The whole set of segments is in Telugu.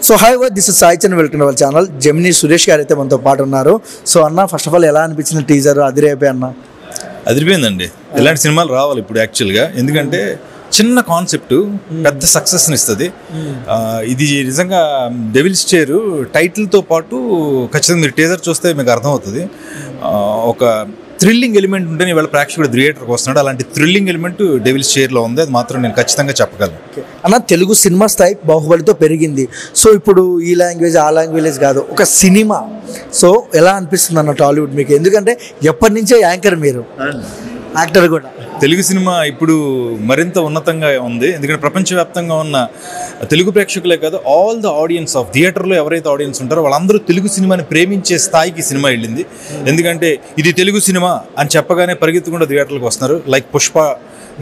So hi this is Sai Chandra, welcome to our channel. Gemini Suresh గారు అయితే మనతో పాటు ఉన్నారు. సో అన్న, ఫస్ట్ ఆఫ్ ఆల్ ఎలా అనిపించింది టీజర్? అదిరైపోయి అన్న అదిరిపోయిందండి. ఇలాంటి సినిమాలు రావాలి ఇప్పుడు యాక్చువల్గా. ఎందుకంటే చిన్న కాన్సెప్ట్ పెద్ద సక్సెస్ని ఇస్తుంది. ఇది నిజంగా డెవిల్స్ చైర్ టైటిల్తో పాటు ఖచ్చితంగా మీరు టీజర్ చూస్తే మీకు అర్థమవుతుంది. ఒక థ్రిల్లింగ్ ఎలిమెంట్ ఉంటే ఇవాళ ప్రేక్షకుడు థియేటర్కి వస్తున్నాడు. అలాంటి థ్రిల్లింగ్ ఎలిమెంట్ డెవిల్స్ చైర్లో ఉంది. అది మాత్రం నేను ఖచ్చితంగా చెప్పగలను. అన్న, తెలుగు సినిమా స్థాయి బాహుబలితో పెరిగింది. సో ఇప్పుడు ఈ లాంగ్వేజ్ ఆ లాంగ్వేజ్ కాదు, ఒక సినిమా. సో ఎలా అనిపిస్తుంది అన్న టాలీవుడ్ మీకు? ఎందుకంటే ఎప్పటి నుంచే యాంకర్, మీరు యాక్టర్ కూడా. తెలుగు సినిమా ఇప్పుడు మరింత ఉన్నతంగా ఉంది. ఎందుకంటే ప్రపంచవ్యాప్తంగా ఉన్న తెలుగు ప్రేక్షకులే కాదు, ఆల్ ద ఆడియన్స్ ఆఫ్ థియేటర్లో ఎవరైతే ఆడియన్స్ ఉంటారో వాళ్ళందరూ తెలుగు సినిమాని ప్రేమించే స్థాయికి సినిమా వెళ్ళింది. ఎందుకంటే ఇది తెలుగు సినిమా అని చెప్పగానే పరిగెత్తుకుండా థియేటర్లకు వస్తున్నారు. లైక్ పుష్ప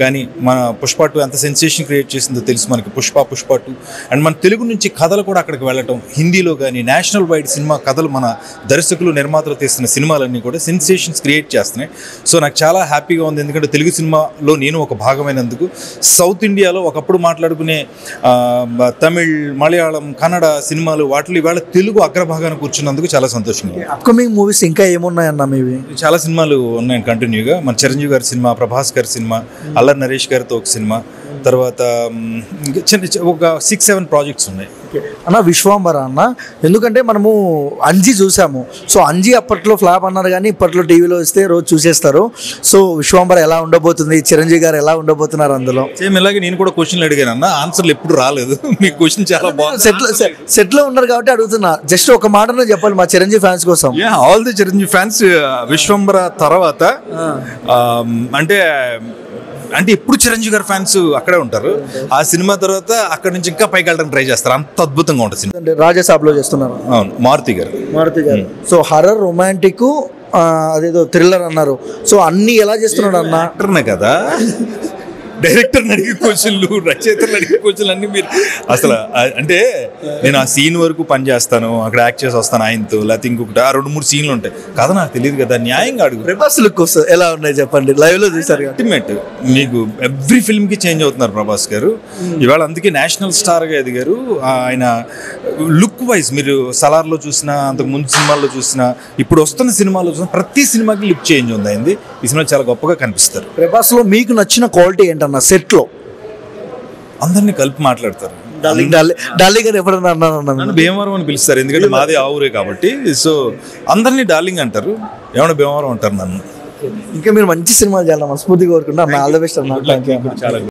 కానీ, మన పుష్ప 2 ఎంత సెన్సేషన్ క్రియేట్ చేసిందో తెలుసు మనకి. పుష్ప 2 అండ్ మన తెలుగు నుంచి కథలు కూడా అక్కడికి వెళ్ళటం, హిందీలో కానీ నేషనల్ వైడ్ సినిమా కథలు మన దర్శకులు నిర్మాతలు తీస్తున్న సినిమాలన్నీ కూడా సెన్సేషన్స్ క్రియేట్ చేస్తున్నాయి. సో నాకు చాలా హ్యాపీగా ఉంది. ఎందుకంటే తెలుగు సినిమాలో నేను ఒక భాగమైనందుకు. సౌత్ ఇండియాలో ఒకప్పుడు మాట్లాడుకునే తమిళ్, మలయాళం, కన్నడ సినిమాలు వాటిలో ఇవాళ తెలుగు అగ్రభాగాన్ని కూర్చున్నందుకు చాలా సంతోషంగా. అప్కమింగ్ మూవీస్ ఇంకా ఏమున్నాయన్న మీవి? చాలా సినిమాలు ఉన్నాయి కంటిన్యూగా. మన చిరంజీవి గారి సినిమా, ప్రభాస్ గారి సినిమా, అల్లరి నరేష్ గారితో ఒక సినిమా, తర్వాత ఒక 6-7 ప్రాజెక్ట్స్ ఉన్నాయి. అన్న, విశ్వాంబర అన్న, ఎందుకంటే మనము అంజీ చూసాము. సో అంజీ అప్పట్లో ఫ్లాప్ అన్నారు, కానీ ఇప్పట్లో టీవీలో వస్తే రోజు చూసేస్తారు. సో విశ్వాంబర ఎలా ఉండబోతుంది? చిరంజీవి గారు ఎలా ఉండబోతున్నారు అందులో? సేమ్ ఇలాగే నేను కూడా క్వశ్చన్లు అడిగాను అన్న, ఆన్సర్లు ఎప్పుడు రాలేదు. మీ క్వశ్చన్ చాలా బాగుంది. సెట్లో ఉన్నారు కాబట్టి అడుగుతున్నా. జస్ట్ ఒక మాటలో చెప్పాలి మా చిరంజీవి ఫ్యాన్స్ కోసం. All the Chiranjeevi fans, Vishwambhara తర్వాత అంటే ఎప్పుడు చిరంజీవి గారి ఫ్యాన్స్ అక్కడే ఉంటారు. ఆ సినిమా తర్వాత అక్కడ నుంచి ఇంకా పైకి వెళ్ళడానికి ట్రై చేస్తారు. అంత అద్భుతంగా ఉంటుంది సినిమా. రాజసాబ్లో చేస్తున్నారు. అవును, మారుతి గారు. సో హర్రర్, రొమాంటిక్, అదేదో థ్రిల్లర్ అన్నారు. సో అన్ని ఎలా చేస్తున్నాడు అన్న? యాక్టర్నే కదా, డైరెక్టర్ని అడిగే క్వశ్చన్లు, రచయితలు అడిగే క్వశ్చన్లు అన్నీ మీరు అసలు అంటే నేను ఆ సీన్ వరకు పని చేస్తాను, అక్కడ యాక్ట్ చేసి వస్తాను ఆయనతో, లేకపోతే ఇంకొకటి 2-3 సీన్లు ఉంటాయి కదా, నాకు తెలియదు కదా. న్యాయంగా అడుగు. ప్రభాస్ లుక్ ఎలా ఉన్నాయి చెప్పండి, లైవ్ లో చూసారు? అల్టిమేట్. మీకు ఎవ్రీ ఫిల్మ్ కి చేంజ్ అవుతున్నారు ప్రభాస్ గారు. ఇవాళ అందుకే నేషనల్ స్టార్ గా ఎదిగారు. ఆయన లుక్ వైజ్ మీరు సలార్లో చూసినా, అంతకు ముందు సినిమాల్లో చూసినా, ఇప్పుడు వస్తున్న సినిమాలో చూసినా ప్రతి సినిమాకి లుక్ చేంజ్ ఉంది అయింది. ఈ సినిమా చాలా గొప్పగా కనిపిస్తారు. ప్రభాస్ లో మీకు నచ్చిన క్వాలిటీ ఏంటన్నా? సెట్ లో అందరినీ కలిపి మాట్లాడతారు. డార్లింగ్ గారు ఎప్పుడన్నా అన్నారన్నా? నన్ను భీమవరం అని పిలుస్తారు, ఎందుకంటే మాది ఆ ఊరే కాబట్టి. సో అందరినీ డార్లింగ్ అంటారు, ఏమైనా భీమవరం అంటారు నన్ను. ఇంకా మీరు మంచి సినిమాలు చేయాలి, మనస్ఫూర్తిగా కోరుకుంటా. ఆల్ ద బెస్ట్ అన్న. చాలా